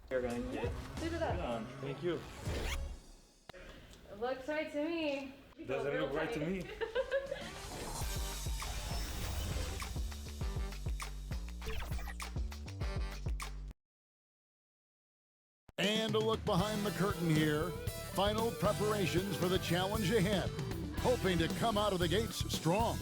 You're gonna get it on. Thank you. It looks right to me. Doesn't look right to me. And a look behind the curtain here. Final preparations for the challenge ahead. Hoping to come out of the gates strong.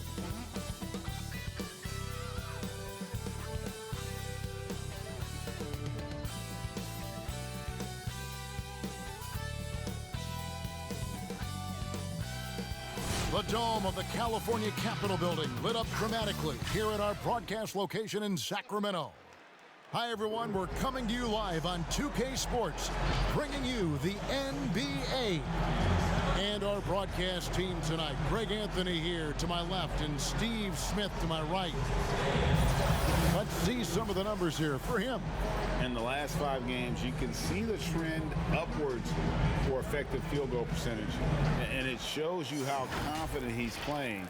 The dome of the California Capitol building lit up dramatically here at our broadcast location in Sacramento. Hi, everyone. We're coming to you live on 2K Sports, bringing you the NBA. And our broadcast team tonight. Greg Anthony here to my left and Steve Smith to my right. Let's see some of the numbers here for him. In the last 5 games, you can see the trend upwards for effective field goal percentage. And it shows you how confident he's playing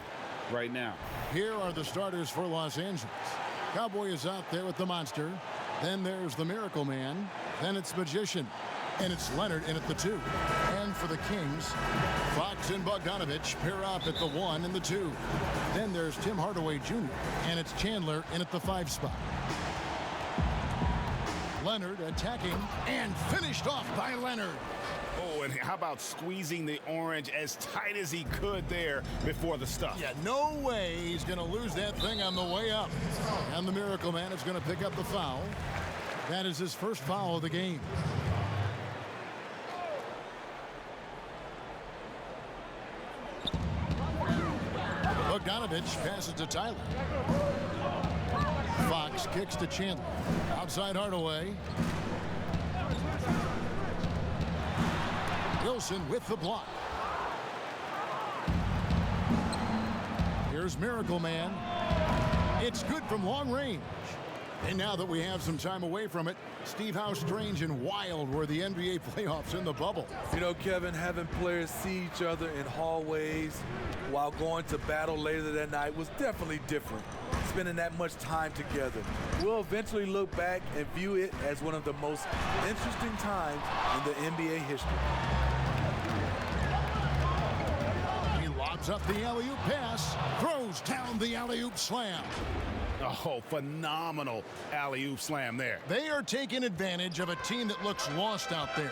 right now. Here are the starters for Los Angeles. Cowboy is out there with the monster. Then there's the Miracle Man. Then it's Magician. And it's Leonard in at the 2. And for the Kings, Fox and Bogdanovich pair up at the 1 and the 2. Then there's Tim Hardaway Jr. And it's Chandler in at the 5 spot. Leonard attacking and finished off by Leonard. Oh, and how about squeezing the orange as tight as he could there before the stuff? Yeah, no way he's going to lose that thing on the way up. And the Miracle Man is going to pick up the foul. That is his first foul of the game. Bogdanovich passes to Tyler. Fox kicks to Chandler. Outside Hardaway. Wilson with the block. Here's Miracle Man. It's good from long range. And now that we have some time away from it, Steve, how strange and wild were the NBA playoffs in the bubble? You know, Kevin, having players see each other in hallways while going to battle later that night was definitely different. Spending that much time together. We'll eventually look back and view it as one of the most interesting times in the NBA history. He lobs up the alley-oop pass, throws down the alley-oop slam. Oh, phenomenal alley-oop slam there. They are taking advantage of a team that looks lost out there.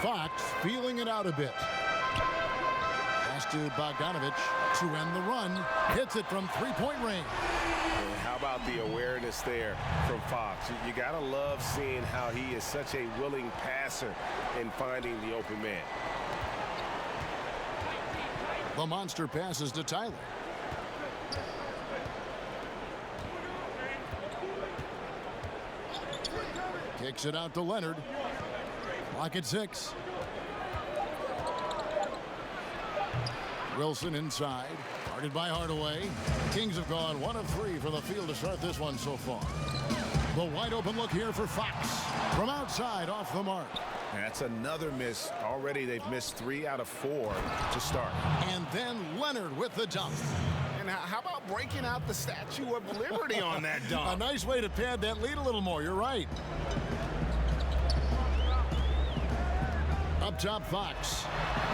Fox feeling it out a bit. Pass to Bogdanovich to end the run. Hits it from three-point range. And how about the awareness there from Fox? You got to love seeing how he is such a willing passer in finding the open man. The monster passes to Tyler. Kicks it out to Leonard. Clock at 6. Wilson inside. Guarded by Hardaway. Kings have gone 1 of 3 for the field to start this one so far. The wide open look here for Fox. From outside, off the mark. That's another miss. Already they've missed 3 out of 4 to start. And then Leonard with the dunk. And how about breaking out the Statue of Liberty on that dunk? A nice way to pad that lead a little more. You're right. Up top, Fox.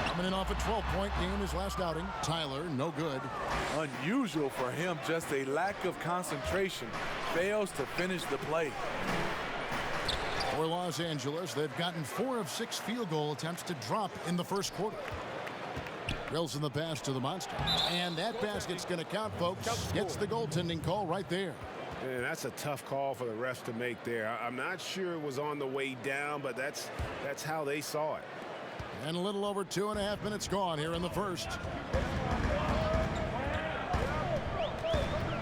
Coming in off a 12-point game his last outing. Tyler, no good. Unusual for him, just a lack of concentration. Fails to finish the play. For Los Angeles, they've gotten 4 of 6 field goal attempts to drop in the first quarter. Wilson the pass to the monster. And that basket's going to count, folks. Gets the goaltending call right there. And that's a tough call for the refs to make there. I'm not sure it was on the way down, but that's how they saw it. And a little over 2.5 minutes gone here in the first.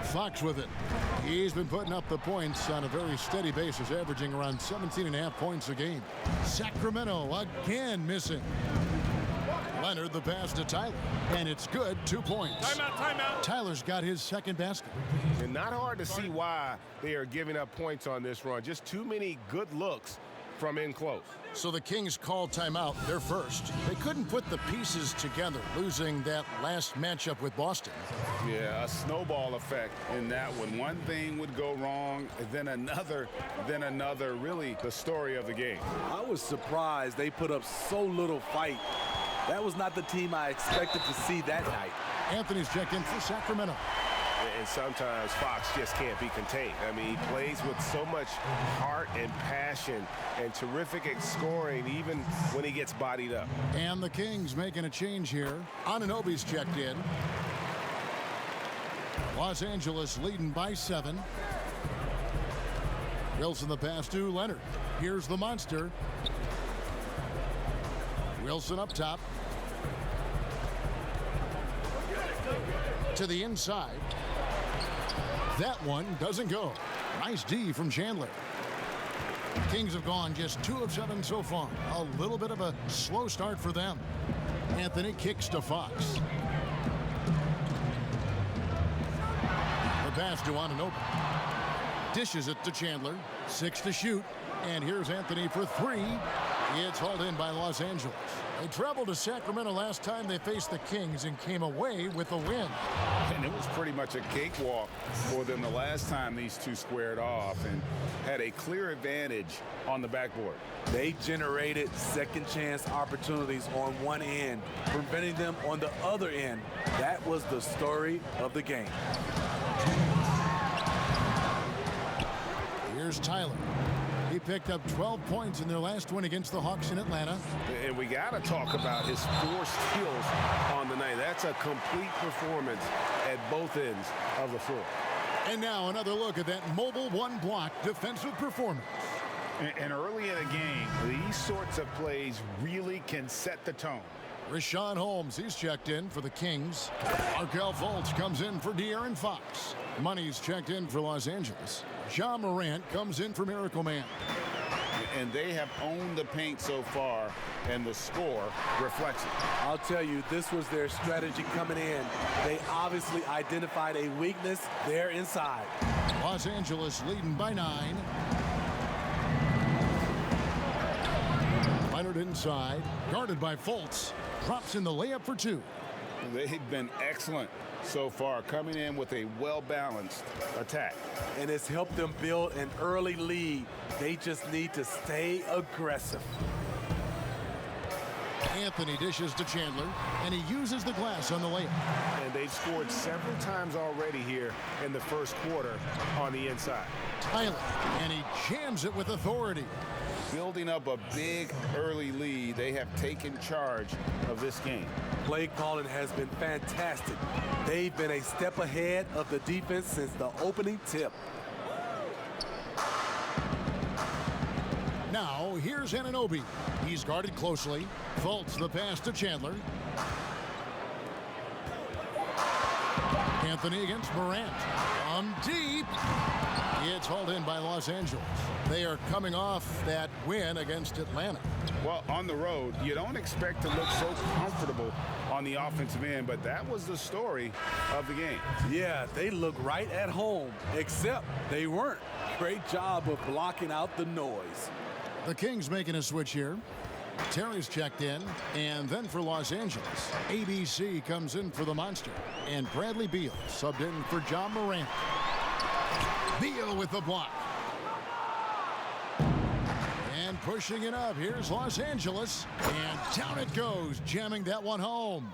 Fox with it. He's been putting up the points on a very steady basis, averaging around 17.5 points a game. Sacramento again missing. Leonard the pass to Tyler. And it's good, 2 points. Timeout. Tyler's got his second basket. And not hard to see why they are giving up points on this run. Just too many good looks from in close. So the Kings call timeout, their first. They couldn't put the pieces together, losing that last matchup with Boston. Yeah, a snowball effect in that one. One thing would go wrong, then another, really the story of the game. I was surprised they put up so little fight. That was not the team I expected to see that night. Anthony's checked in for Sacramento. And sometimes Fox just can't be contained. I mean, he plays with so much heart and passion and terrific at scoring even when he gets bodied up. And the Kings making a change here. Anunoby's checked in. Los Angeles leading by 7. Wilson the pass to Leonard. Here's the monster. Wilson up top. To the inside. That one doesn't go. Nice D from Chandler. Kings have gone just 2 of 7 so far. A little bit of a slow start for them. Anthony kicks to Fox. The pass to Anunoby. Dishes it to Chandler. 6 to shoot. And here's Anthony for 3. It's hauled in by Los Angeles. They traveled to Sacramento last time they faced the Kings and came away with a win. And it was pretty much a cakewalk for them the last time these two squared off and had a clear advantage on the backboard. They generated second chance opportunities on one end, preventing them on the other end. That was the story of the game. Here's Tyler. He picked up 12 points in their last win against the Hawks in Atlanta. And we got to talk about his 4 steals on the night. That's a complete performance at both ends of the floor. And now another look at that mobile one-block defensive performance. And early in the game, these sorts of plays really can set the tone. Richaun Holmes, he's checked in for the Kings. Markelle Fultz comes in for De'Aaron Fox. Money's checked in for Los Angeles. Ja Morant comes in for Miracle Man. And they have owned the paint so far, and the score reflects it. I'll tell you, this was their strategy coming in. They obviously identified a weakness there inside. Los Angeles leading by 9. Leonard inside, guarded by Fultz. Drops in the layup for 2. They've been excellent so far, coming in with a well-balanced attack. And it's helped them build an early lead. They just need to stay aggressive. Anthony dishes to Chandler, and he uses the glass on the layup. And they've scored several times already here in the first quarter on the inside. Tyler, and he jams it with authority. Building up a big early lead, they have taken charge of this game. Play calling has been fantastic. They've been a step ahead of the defense since the opening tip. Now, here's Anunoby. He's guarded closely. Fultz the pass to Chandler. Anthony against Morant. From deep. It's hauled in by Los Angeles. They are coming off that win against Atlanta. Well, on the road, you don't expect to look so comfortable on the offensive end, but that was the story of the game. Yeah, they look right at home, except they weren't. Great job of blocking out the noise. The Kings making a switch here. Terry's checked in, and then for Los Angeles, ABC comes in for the Monster, and Bradley Beal subbed in for Ja Morant. Beal with the block. And pushing it up, here's Los Angeles, and down it goes, jamming that one home.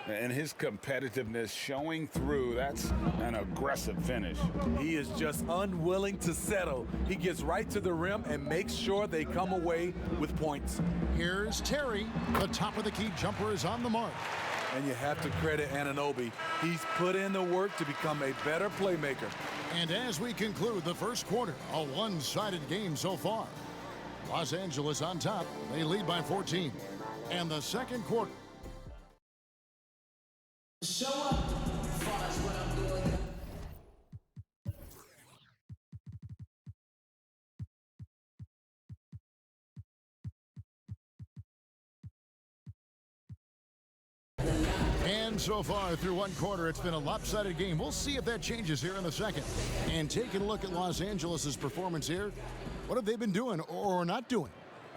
And his competitiveness showing through. That's an aggressive finish. He is just unwilling to settle. He gets right to the rim and makes sure they come away with points. Here's Terry. The top of the key jumper is on the mark. And you have to credit Anunoby. He's put in the work to become a better playmaker. And as we conclude the first quarter, a one-sided game so far. Los Angeles on top. They lead by 14. And the second quarter. Show up. Far as what I'm doing. And so far through one quarter, it's been a lopsided game. We'll see if that changes here in the second. And taking a look at Los Angeles' performance here, what have they been doing or not doing?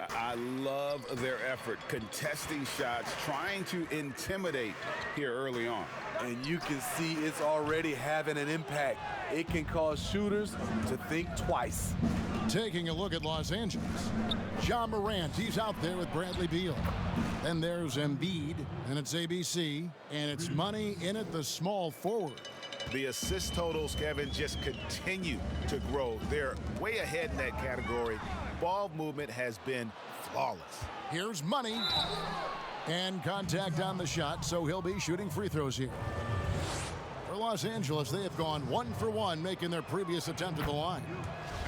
I love their effort, contesting shots, trying to intimidate here early on. And you can see it's already having an impact. It can cause shooters to think twice. Taking a look at Los Angeles. Ja Morant, he's out there with Bradley Beal. Then there's Embiid, and it's ABC, and it's money in it, the small forward. The assist totals, Kevin, just continue to grow. They're way ahead in that category. Ball movement has been flawless. Here's money. And contact on the shot, so he'll be shooting free throws here. For Los Angeles, they have gone 1 for 1, making their previous attempt at the line.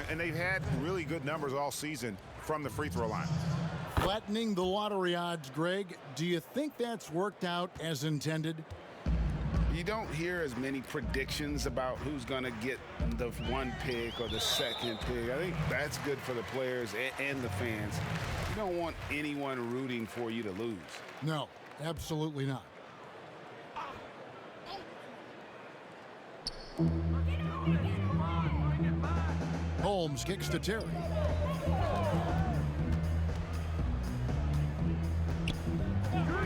And they've had really good numbers all season from the free throw line. Flattening the lottery odds, Greg. Do you think that's worked out as intended? You don't hear as many predictions about who's going to get the 1 pick or the 2nd pick. I think that's good for the players and the fans. You don't want anyone rooting for you to lose. No, absolutely not. Holmes kicks to Terry.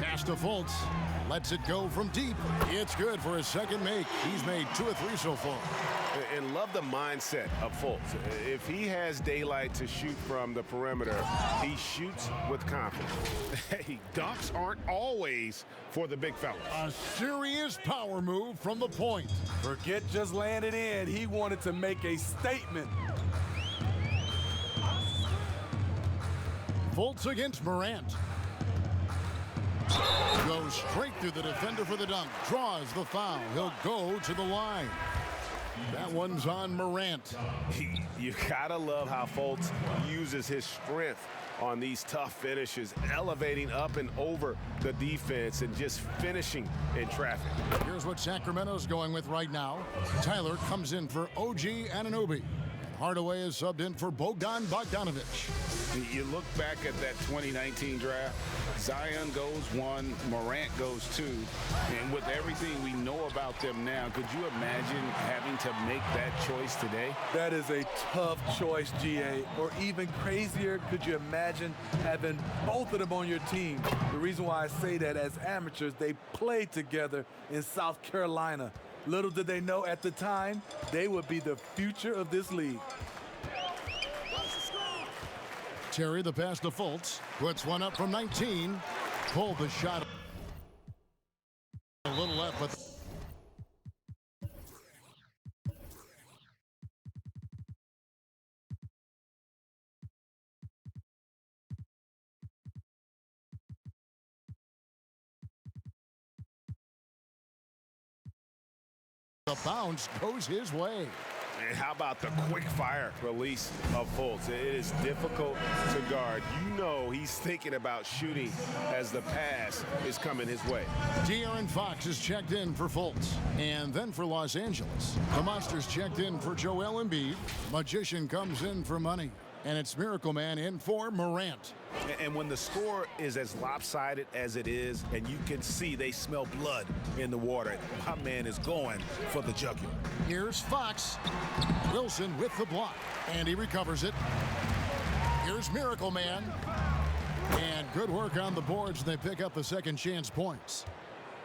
Pass to Fultz. Lets it go from deep. It's good for his second make. He's made 2 or 3 so far. And love the mindset of Fultz. If he has daylight to shoot from the perimeter, he shoots with confidence. Hey, dunks aren't always for the big fellas. A serious power move from the point. Forget just laying it in. He wanted to make a statement. Fultz against Morant. Goes straight through the defender for the dunk. Draws the foul. He'll go to the line. That one's on Morant. You gotta love how Fultz uses his strength on these tough finishes, elevating up and over the defense and just finishing in traffic. Here's what Sacramento's going with right now. Tyler comes in for OG Anunoby. Hardaway is subbed in for Bogdan Bogdanovic. You look back at that 2019 draft, Zion goes 1, Morant goes 2, and with everything we know about them now, could you imagine having to make that choice today? That is a tough choice, GA. Or even crazier, could you imagine having both of them on your team? The reason why I say that, as amateurs, they played together in South Carolina. Little did they know at the time, they would be the future of this league. Terry, the pass to Fultz. Puts one up from 19. Pulled the shot. A little left, but... The bounce goes his way. And how about the quick fire release of Fultz? It is difficult to guard. You know he's thinking about shooting as the pass is coming his way. De'Aaron Fox is checked in for Fultz. And then for Los Angeles, the Monsters checked in for Joel Embiid. Magician comes in for money. And it's Miracle Man in for Morant. And when the score is as lopsided as it is, and you can see they smell blood in the water, my man is going for the jugular. Here's Fox. Wilson with the block. And he recovers it. Here's Miracle Man. And good work on the boards. They pick up the second chance points.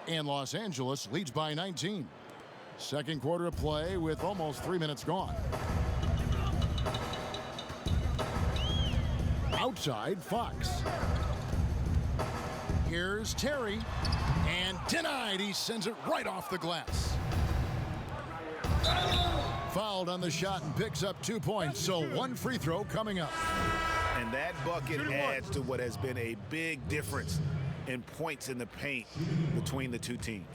And Los Angeles leads by 19. Second quarter of play with almost 3 minutes gone. Outside, Fox. Here's Terry. And denied. He sends it right off the glass. Fouled on the shot and picks up 2 points. So 1 free throw coming up. And that bucket adds to what has been a big difference in points in the paint between the two teams.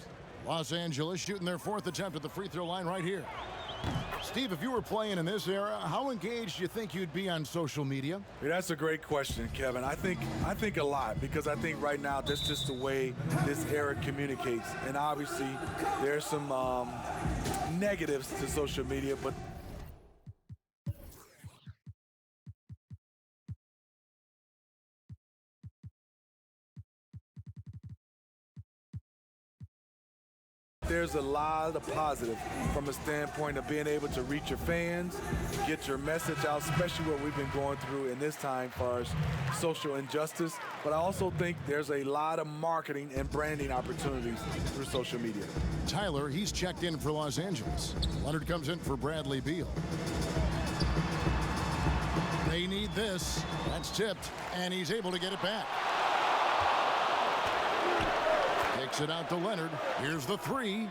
Los Angeles shooting their 4th attempt at the free throw line right here. Steve, if you were playing in this era, how engaged do you think you'd be on social media? That's a great question, Kevin. I think a lot, because I think right now that's just the way this era communicates. And obviously there's some negatives to social media, but there's there's a lot of positive from a standpoint of being able to reach your fans, get your message out, especially what we've been going through in this time as far as social injustice. But I also think there's a lot of marketing and branding opportunities through social media. Tyler, he's checked in for Los Angeles. Leonard comes in for Bradley Beal. They need this. That's tipped, and he's able to get it back. Takes it out to Leonard. Here's the three.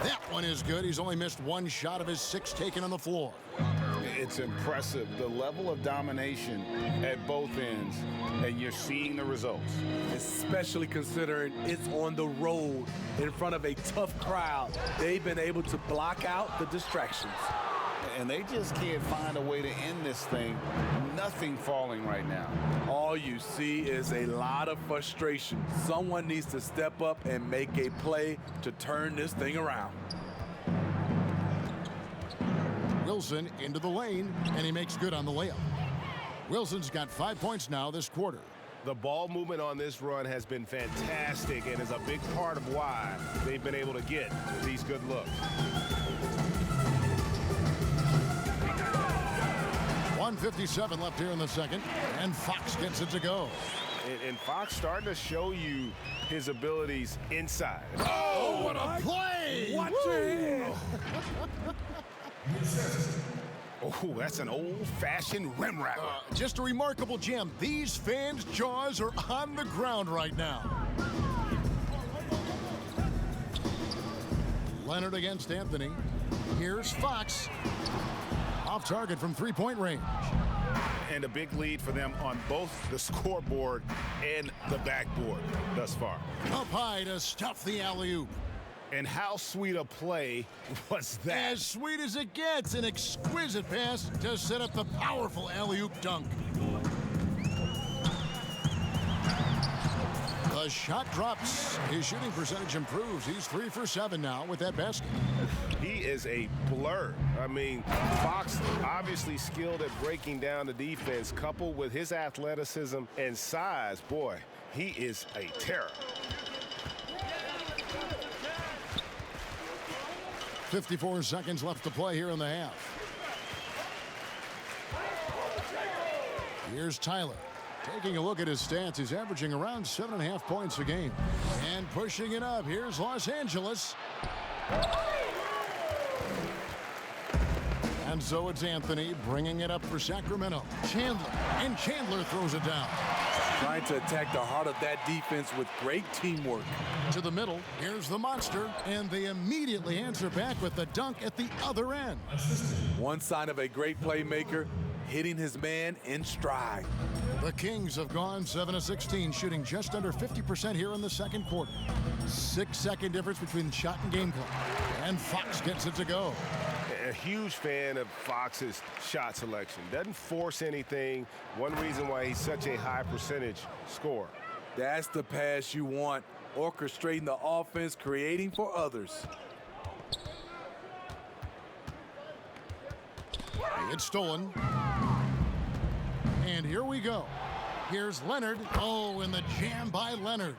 That one is good. He's only missed one shot of his 6 taken on the floor. It's impressive, the level of domination at both ends, and you're seeing the results. Especially considering it's on the road in front of a tough crowd. They've been able to block out the distractions. And they just can't find a way to end this thing. Nothing falling right now. All you see is a lot of frustration. Someone needs to step up and make a play to turn this thing around. Wilson into the lane, and he makes good on the layup. Wilson's got 5 points now this quarter. The ball movement on this run has been fantastic and is a big part of why they've been able to get these good looks. 1:57 left here in the second, and Fox gets it to go. And Fox starting to show you his abilities inside. Oh, what a play! Watch your hand. Oh, that's an old-fashioned rim wrapper. Just a remarkable jam. These fans' jaws are on the ground right now. Leonard against Anthony. Here's Fox. Off target from three-point range. And a big lead for them on both the scoreboard and the backboard thus far. Up high to stuff the alley-oop. And how sweet a play was that? As sweet as it gets, an exquisite pass to set up the powerful alley-oop dunk. The shot drops. His shooting percentage improves. He's 3 for 7 now with that basket. He is a blur. I mean, Fox obviously skilled at breaking down the defense, coupled with his athleticism and size. Boy, he is a terror. 54 seconds left to play here in the half. Here's Tyler. Taking a look at his stats, he's averaging around 7.5 points a game. And pushing it up, here's Los Angeles. And so it's Anthony bringing it up for Sacramento. Chandler, and Chandler throws it down. Trying to attack the heart of that defense with great teamwork. To the middle, here's the monster, and they immediately answer back with the dunk at the other end. One sign of a great playmaker, hitting his man in stride. The Kings have gone 7 of 16, shooting just under 50% here in the second quarter. 6-second difference between shot and game clock. And Fox gets it to go. A huge fan of Fox's shot selection. Doesn't force anything. One reason why he's such a high percentage scorer. That's the pass you want. Orchestrating the offense, creating for others. It's stolen. And here we go. Here's Leonard. Oh, and the jam by Leonard.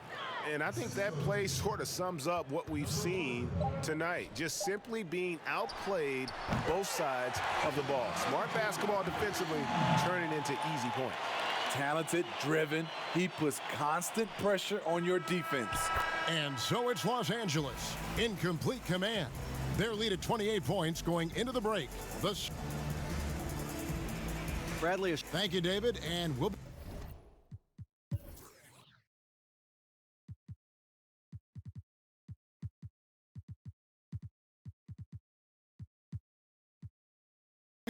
And I think that play sort of sums up what we've seen tonight. Just simply being outplayed both sides of the ball. Smart basketball defensively, turning into easy points. Talented, driven. He puts constant pressure on your defense. And so it's Los Angeles in complete command. Their lead at 28 points going into the break. Bradley is. Thank you, David, and we'll be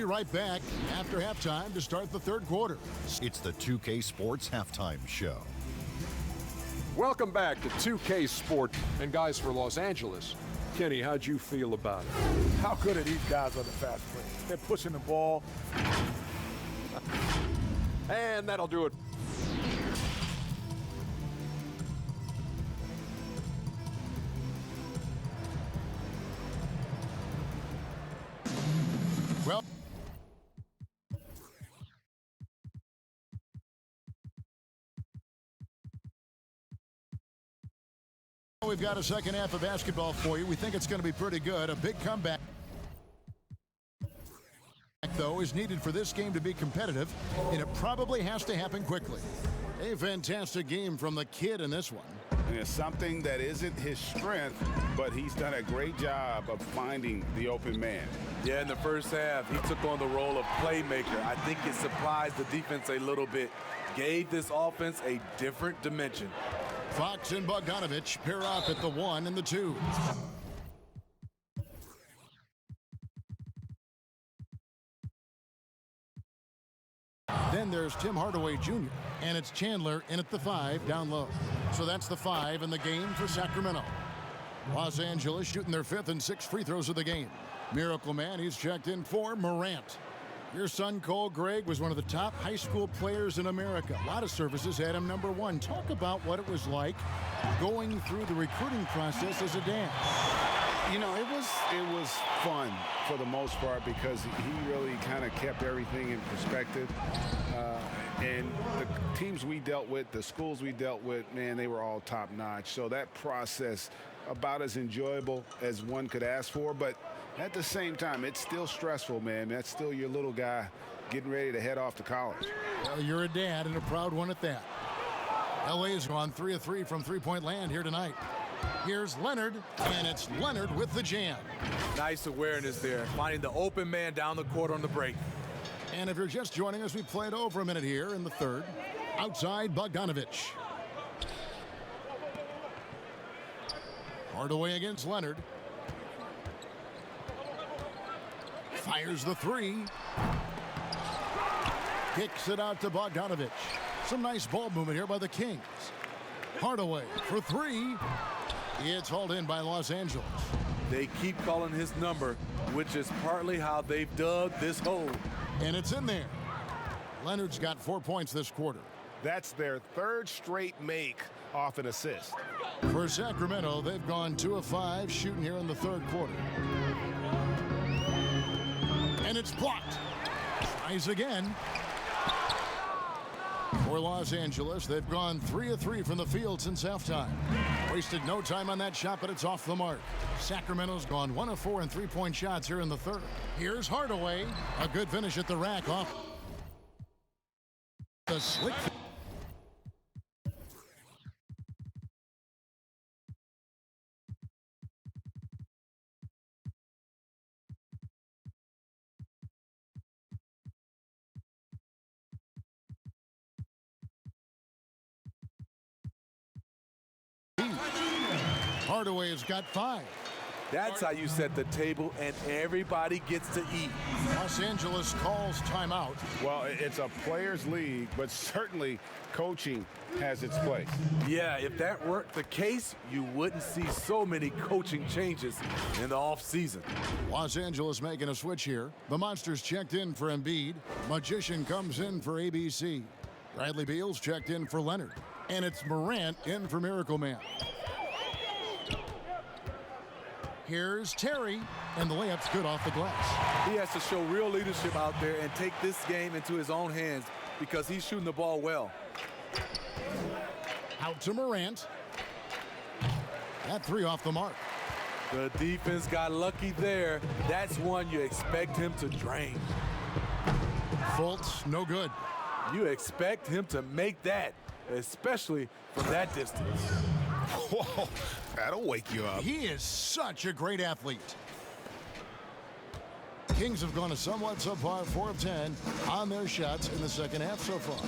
right back after halftime to start the third quarter. It's the 2K Sports Halftime Show. Welcome back to 2K Sport. And guys, for Los Angeles, Kenny, how'd you feel about it? How good are these guys on the fast break? They're pushing the ball. And that'll do it. Well, we've got a second half of basketball for you. We think it's going to be pretty good. A big comeback, though, is needed for this game to be competitive, and it probably has to happen quickly. A fantastic game from the kid in this one. And it's something that isn't his strength, but he's done a great job of finding the open man. Yeah, in the first half, he took on the role of playmaker. I think it surprised the defense a little bit, gave this offense a different dimension. Fox and Bogdanovich pair up at the 1 and the 2. Then there's Tim Hardaway Jr., and it's Chandler in at the 5 down low. So that's the 5 in the game for Sacramento. Los Angeles shooting their 5th and 6th free throws of the game. Miracle Man, he's checked in for Morant. Your son, Cole Gregg, was one of the top high school players in America. A lot of services had him number 1. Talk about what it was like going through the recruiting process as a dad. You know, it was fun for the most part because he really kind of kept everything in perspective. And the teams we dealt with, the schools we dealt with, man, they were all top-notch. So that process, about as enjoyable as one could ask for. But at the same time, it's still stressful, man. That's still your little guy getting ready to head off to college. Well, you're a dad and a proud one at that. LA's gone 3 of 3 from three-point land here tonight. Here's Leonard, and it's Leonard with the jam. Nice awareness there, finding the open man down the court on the break. And if you're just joining us, we played over a minute here in the third. Outside, Bogdanovich. Hardaway against Leonard. Fires the 3. Kicks it out to Bogdanovich. Some nice ball movement here by the Kings. Hardaway for 3. It's hauled in by Los Angeles. They keep calling his number, which is partly how they've dug this hole. And it's in there. Leonard's got 4 points this quarter. That's their 3rd straight make off an assist. For Sacramento, they've gone 2 of 5 shooting here in the third quarter. And it's blocked. Tries again. For Los Angeles, they've gone 3 of 3 from the field since halftime. Wasted no time on that shot, but it's off the mark. Sacramento's gone 1 of 4 in three-point shots here in the third. Here's Hardaway. A good finish at the rack off the slick. Hardaway has got 5. That's how you set the table, and everybody gets to eat. Los Angeles calls timeout. Well, it's a players' league, but certainly coaching has its place. Yeah, if that weren't the case, you wouldn't see so many coaching changes in the offseason. Los Angeles making a switch here. The Monsters checked in for Embiid. Magician comes in for ABC. Bradley Beal's checked in for Leonard. And it's Morant in for Miracle Man. Here's Terry, and the layup's good off the glass. He has to show real leadership out there and take this game into his own hands because he's shooting the ball well. Out to Morant. That 3 off the mark. The defense got lucky there. That's one you expect him to drain. Fultz, no good. You expect him to make that, especially from that distance. Whoa, that'll wake you up. He is such a great athlete. Kings have gone a somewhat subpar 4 of 10 on their shots in the second half so far.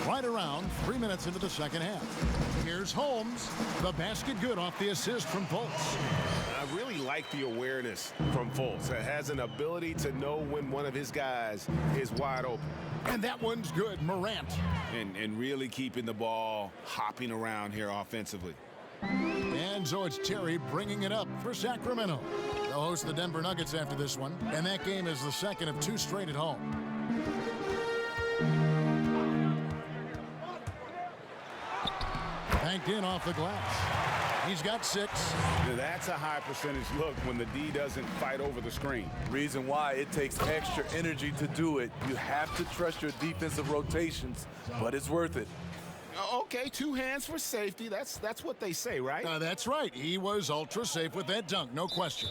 Right around 3 minutes into the second half. Here's Holmes. The basket good off the assist from Fultz. I really like the awareness from Fultz. It has an ability to know when one of his guys is wide open. And that one's good, Morant. And really keeping the ball hopping around here offensively. And so it's Terry bringing it up for Sacramento. They'll host the Denver Nuggets after this one, and that game is the second of 2 straight at home. Banked in off the glass. He's got 6. Now that's a high percentage look when the D doesn't fight over the screen. Reason why it takes extra energy to do it. You have to trust your defensive rotations, but it's worth it. Okay, 2 hands for safety. That's what they say, right? That's right. He was ultra safe with that dunk, no question.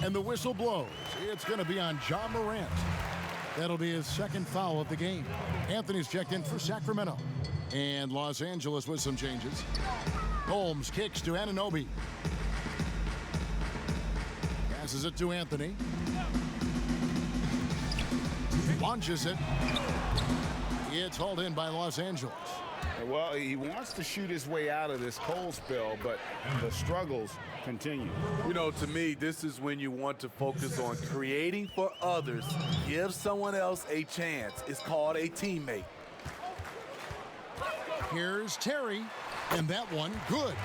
And the whistle blows. It's going to be on Ja Morant. That'll be his second foul of the game. Anthony's checked in for Sacramento. And Los Angeles with some changes. Holmes kicks to Anunoby. Passes it to Anthony. Launches it. It's hauled in by Los Angeles. Well, he wants to shoot his way out of this cold spell, but the struggles continue. You know, to me, this is when you want to focus on creating for others. Give someone else a chance. It's called a teammate. Here's Terry, and that one, good.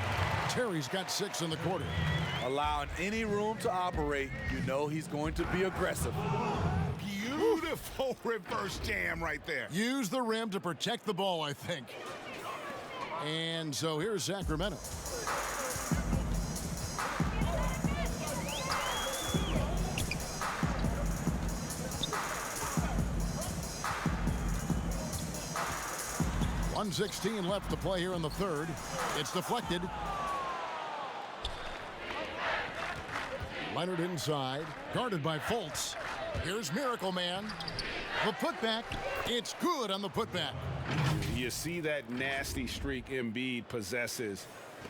Terry's got 6 in the quarter. Allowing any room to operate, you know he's going to be aggressive. Beautiful reverse jam right there. Use the rim to protect the ball, I think. And so here's Sacramento. .116 left to play here in the third. It's deflected. Leonard inside, guarded by Fultz. Here's Miracle Man. The putback, it's good on the putback. You see that nasty streak Embiid possesses.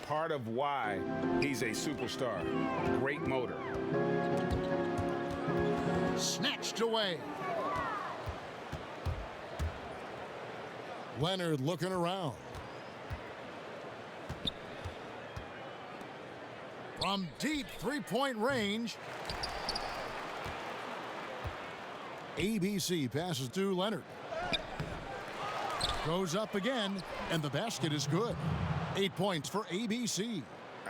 Part of why he's a superstar. Great motor. Snatched away. Leonard looking around. From deep three-point range. ABC passes to Leonard. Goes up again, and the basket is good. 8 points for ABC.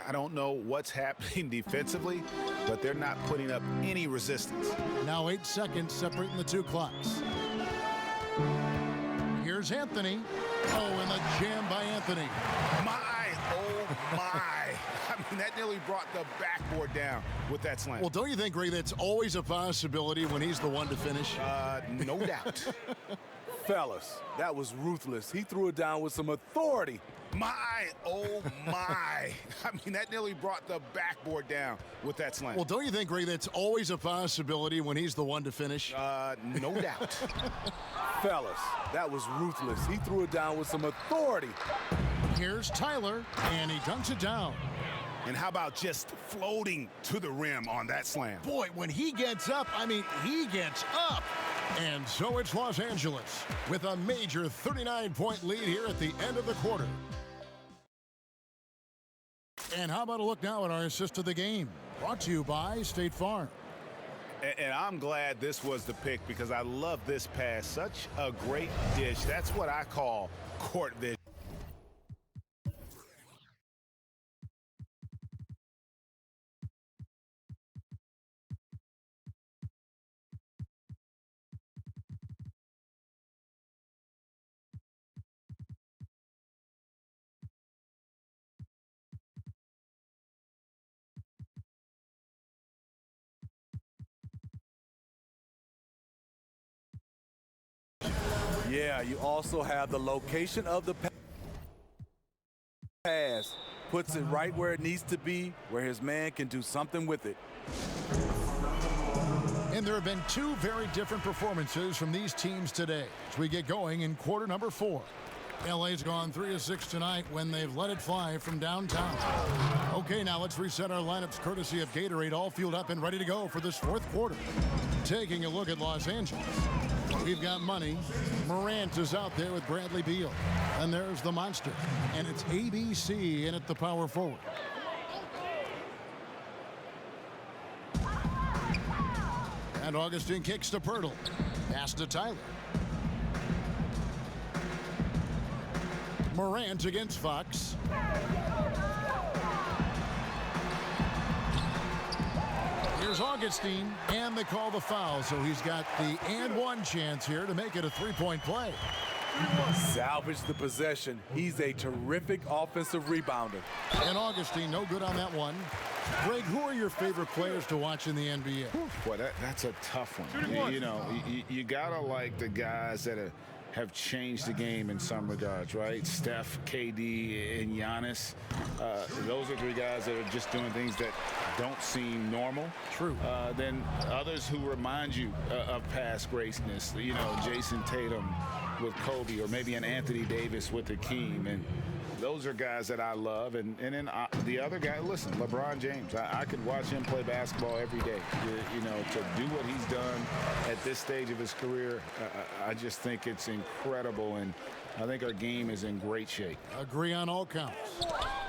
I don't know what's happening defensively, but they're not putting up any resistance. Now 8 seconds separating the two clocks. Here's Anthony. Oh, and the jam by Anthony. Oh my. I mean, that nearly brought the backboard down with that slam. Well, don't you think, Greg, that's always a possibility when he's the one to finish? No doubt. Fellas, that was ruthless. He threw it down with some authority. Oh my. I mean, that nearly brought the backboard down with that slam. Well, don't you think, Greg, that's always a possibility when he's the one to finish? No doubt. Fellas, that was ruthless. He threw it down with some authority. Here's Tyler, and he dunks it down. And how about just floating to the rim on that slam? Boy, when he gets up, I mean, he gets up. And so it's Los Angeles with a major 39-point lead here at the end of the quarter. And how about a look now at our assist of the game? Brought to you by State Farm. And I'm glad this was the pick because I love this pass. Such a great dish. That's what I call court vision. Yeah, you also have the location of the pass. Puts it right where it needs to be, where his man can do something with it. And there have been 2 very different performances from these teams today as we get going in quarter number 4. LA's gone 3 of 6 tonight when they've let it fly from downtown. Okay, now let's reset our lineups courtesy of Gatorade, all fueled up and ready to go for this 4th quarter. Taking a look at Los Angeles. We've got money. Morant is out there with Bradley Beal. And there's the monster. And it's ABC in at the power forward. And Augustine kicks to Pirtle. Pass to Tyler. Morant against Fox. Here's Augustine, and they call the foul, so he's got the and one chance here to make it a three-point play. Salvage the possession. He's a terrific offensive rebounder. And Augustine, no good on that one. Greg, who are your favorite players to watch in the NBA? Boy, that's a tough one. You know, you gotta like the guys that have changed the game in some regards, right? Steph, KD, and Giannis. Those are three guys that are just doing things that don't seem normal. True. Then others who remind you of past greatness. You know, Jason Tatum with Kobe, or maybe an Anthony Davis with Hakeem. And those are guys that I love. And then the other guy, listen, LeBron James. I could watch him play basketball every day. You know, to do what he's done at this stage of his career, I just think it's incredible. And I think our game is in great shape. Agree on all counts.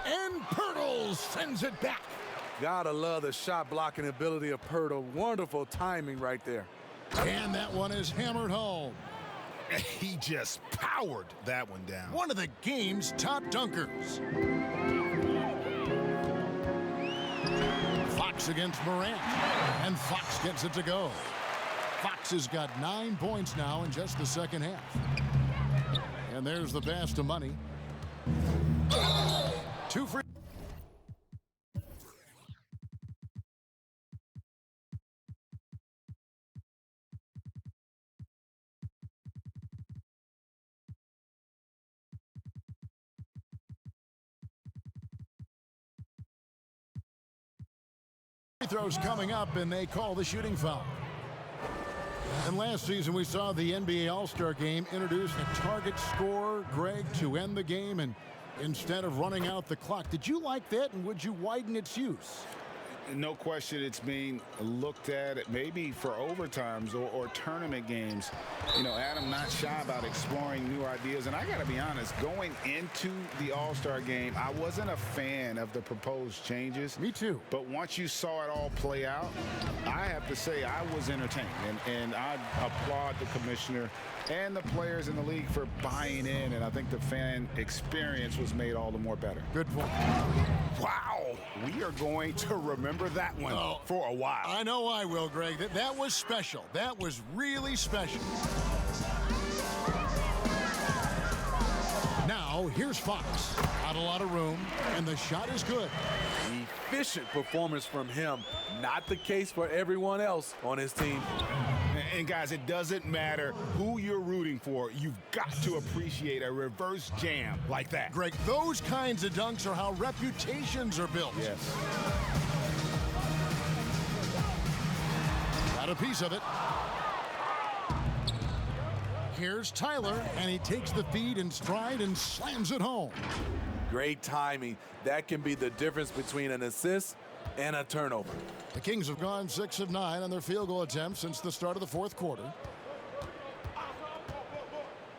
And Pirtle sends it back. Gotta love the shot blocking ability of Pirtle. Wonderful timing right there. And that one is hammered home. He just powered that one down. One of the game's top dunkers. Fox against Morant. And Fox gets it to go. Fox has got 9 points now in just the second half. And there's the pass to Money. 2 free. Throws coming up, and they call the shooting foul. And last season we saw the NBA All-Star Game introduce a target score, Greg, to end the game, and instead of running out the clock. Did you like that, and would you widen its use? No question, it's being looked at maybe for overtimes or tournament games. You know, Adam not shy about exploring new ideas. And I got to be honest, going into the All-Star game, I wasn't a fan of the proposed changes. Me too. But once you saw it all play out, I have to say I was entertained. And I applaud the commissioner and the players in the league for buying in. And I think the fan experience was made all the more better. Good point. Wow. We are going to remember that one for a while. I know I will, Greg. That was special. That was really special. Now, here's Fox. Not a lot of room, and the shot is good. Efficient performance from him. Not the case for everyone else on his team. And guys, it doesn't matter who you're rooting for. You've got to appreciate a reverse jam like that. Greg, those kinds of dunks are how reputations are built. Yes. Got a piece of it. Here's Tyler, and he takes the feed in stride and slams it home. Great timing. That can be the difference between an assist and a turnover. The Kings have gone 6 of 9 on their field goal attempts since the start of the fourth quarter.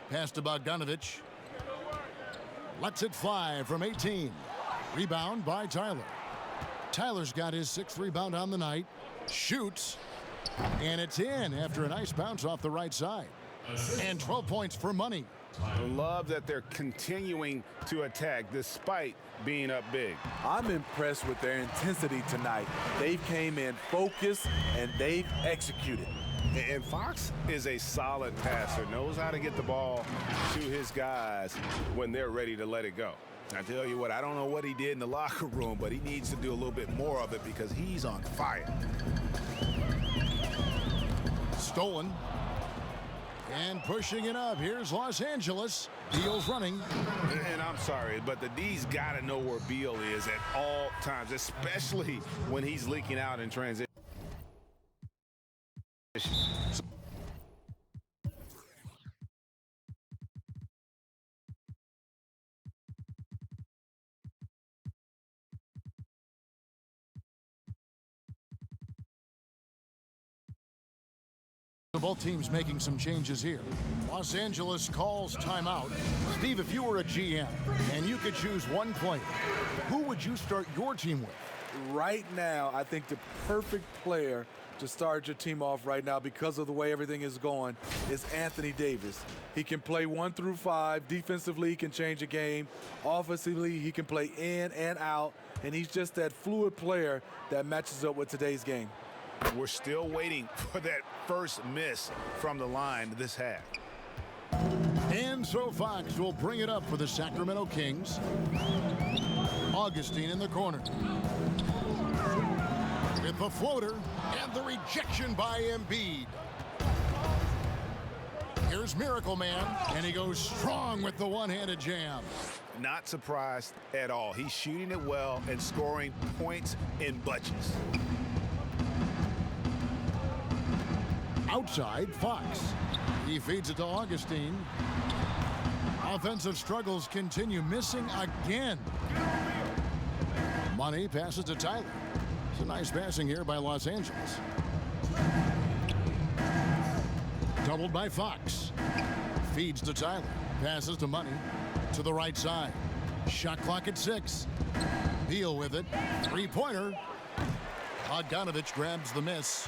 Pass to Bogdanovich. Lets it fly from 18. Rebound by Tyler. Tyler's got his 6th rebound on the night. Shoots. And it's in after a nice bounce off the right side. And 12 points for Money. I love that they're continuing to attack despite being up big. I'm impressed with their intensity tonight. They came in focused and they've executed. And Fox is a solid passer, knows how to get the ball to his guys when they're ready to let it go. I tell you what, I don't know what he did in the locker room, but he needs to do a little bit more of it because he's on fire. Stolen. And pushing it up. Here's Los Angeles. Beal's running. And I'm sorry, but the D's got to know where Beal is at all times, especially when he's leaking out in transition. Both teams making some changes here. Los Angeles calls timeout. Steve, if you were a GM and you could choose one player, who would you start your team with? Right now, I think the perfect player to start your team off right now, because of the way everything is going, is Anthony Davis. He can play 1 through 5. Defensively, he can change a game. Offensively, he can play in and out. And he's just that fluid player that matches up with today's game. We're still waiting for that first miss from the line this half. And so Fox will bring it up for the Sacramento Kings. Augustine in the corner. With the floater and the rejection by Embiid. Here's Miracle Man, and he goes strong with the one-handed jam. Not surprised at all. He's shooting it well and scoring points in bunches. Outside, Fox. He feeds it to Augustine. Offensive struggles continue, missing again. Money passes to Tyler. It's a nice passing here by Los Angeles. Doubled by Fox. Feeds to Tyler. Passes to Money. To the right side. Shot clock at 6. Beal with it. Three-pointer. Bogdanovich grabs the miss.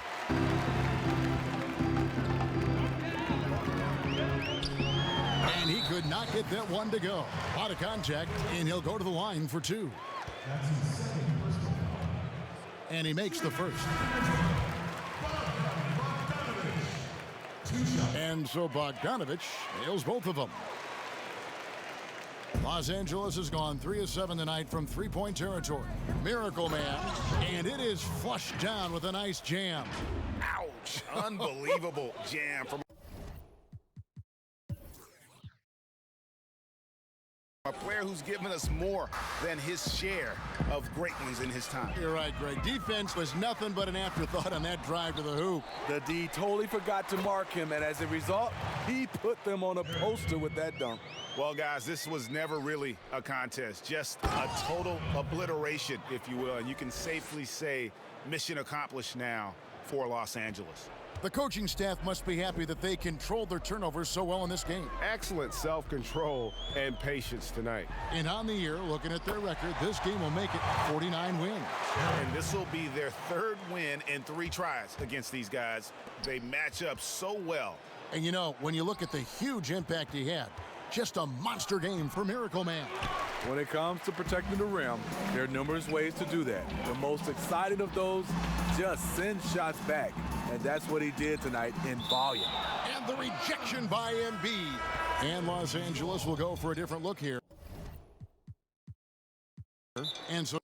And he could not get that one to go. Out of contact, and he'll go to the line for 2. And he makes the first. And so Bogdanovich nails both of them. Los Angeles has gone 3 of 7 tonight from three-point territory. Miracle Man, and it is flushed down with a nice jam. Ouch! Unbelievable jam from a player who's given us more than his share of great ones in his time. You're right, Greg. Defense was nothing but an afterthought on that drive to the hoop. The D totally forgot to mark him, and as a result, he put them on a poster with that dunk. Well, guys, this was never really a contest, just a total obliteration, if you will. And you can safely say mission accomplished now for Los Angeles. The coaching staff must be happy that they controlled their turnovers so well in this game. Excellent self-control and patience tonight. And on the year, looking at their record, this game will make it 49 wins. And this will be their 3rd win in 3 tries against these guys. They match up so well. And you know, when you look at the huge impact he had, just a monster game for Miracle Man. When it comes to protecting the rim, there are numerous ways to do that. The most exciting of those, just send shots back. And that's what he did tonight in volume. And the rejection by Embiid. And Los Angeles will go for a different look here. And so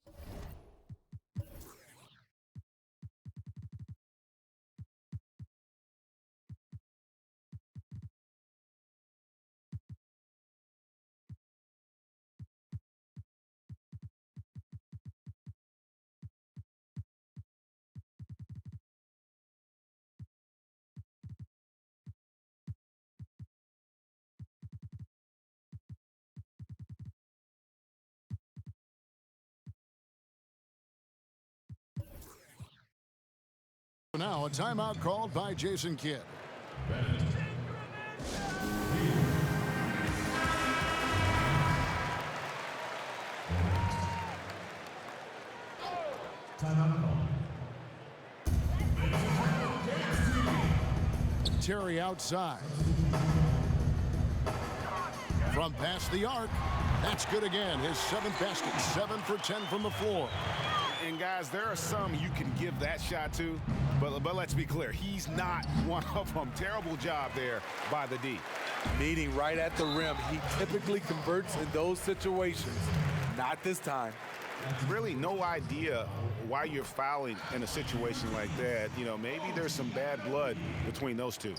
now a timeout called by Jason Kidd. Terry outside. From past the arc. That's good again. His 7th basket. 7 for 10 from the floor. And guys, there are some you can give that shot to, but let's be clear, he's not one of them. Terrible job there by the D. Meeting right at the rim, he typically converts in those situations. Not this time. Really no idea why you're fouling in a situation like that. You know, maybe there's some bad blood between those two.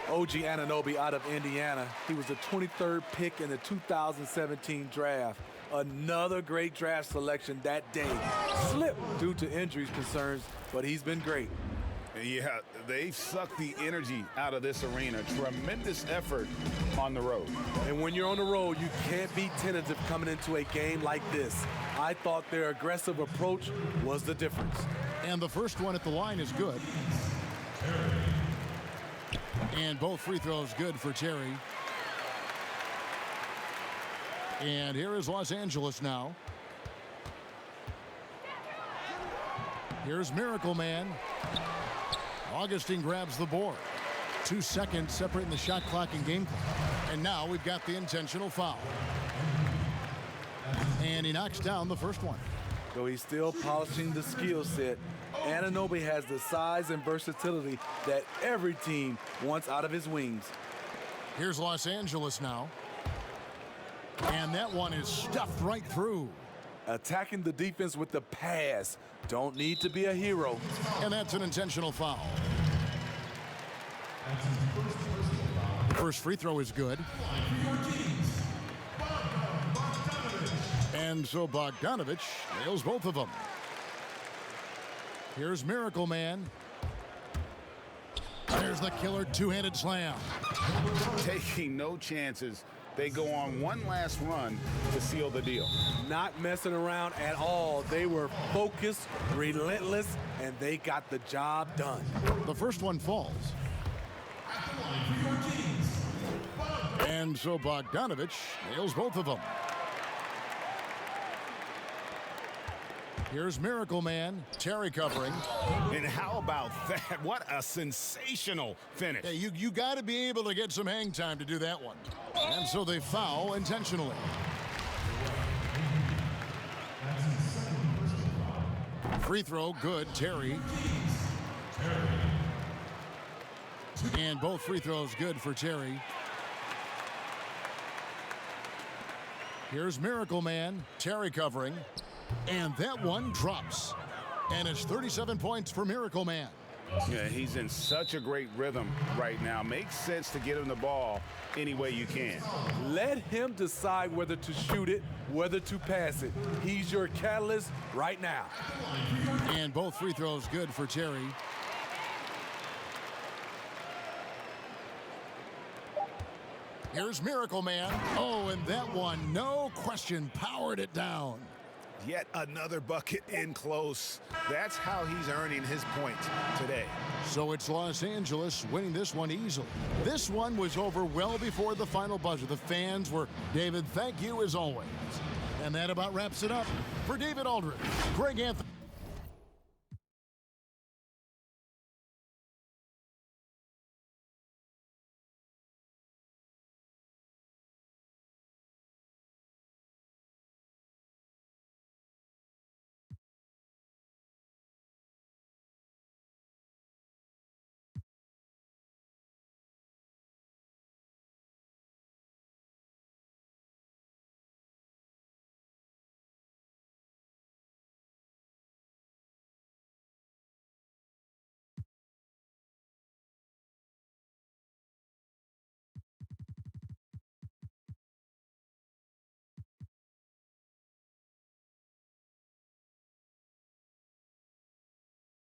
OG Anunoby out of Indiana. He was the 23rd pick in the 2017 draft. Another great draft selection that day. Slipped due to injuries concerns, but he's been great. Yeah, they sucked the energy out of this arena. Tremendous effort on the road. And when you're on the road, you can't be tentative coming into a game like this. I thought their aggressive approach was the difference. And the first one at the line is good. And both free throws good for Terry. And here is Los Angeles now. Here's Miracle Man. Augustine grabs the board. 2 seconds separating the shot clock and game clock. And now we've got the intentional foul. And he knocks down the first one. Though he's still polishing the skill set, Anunoby has the size and versatility that every team wants out of his wings. Here's Los Angeles now. And that one is stuffed right through. Attacking the defense with the pass. Don't need to be a hero. And that's an intentional foul. First free throw is good. And so Bogdanovich nails both of them. Here's Miracle Man. There's the killer two-handed slam. Taking no chances. They go on one last run to seal the deal. Not messing around at all. They were focused, relentless, and they got the job done. The first one falls. And so Bogdanovich nails both of them. Here's Miracle Man. Terry covering. And how about that? What a sensational finish. Hey, you got to be able to get some hang time to do that one. And so they foul intentionally. Free throw, good, Terry. And both free throws good for Terry. Here's Miracle Man. Terry covering. And that one drops. And it's 37 points for Miracle Man. Yeah, he's in such a great rhythm right now. Makes sense to get him the ball any way you can. Let him decide whether to shoot it, whether to pass it. He's your catalyst right now. And both free throws good for Terry. Here's Miracle Man. Oh, and that one, no question, powered it down. Yet another bucket in close. That's how he's earning his points today. So it's Los Angeles winning this one easily. This one was over well before the final buzzer. The fans were, David, thank you as always. And that about wraps it up. For David Aldridge, Greg Anthony.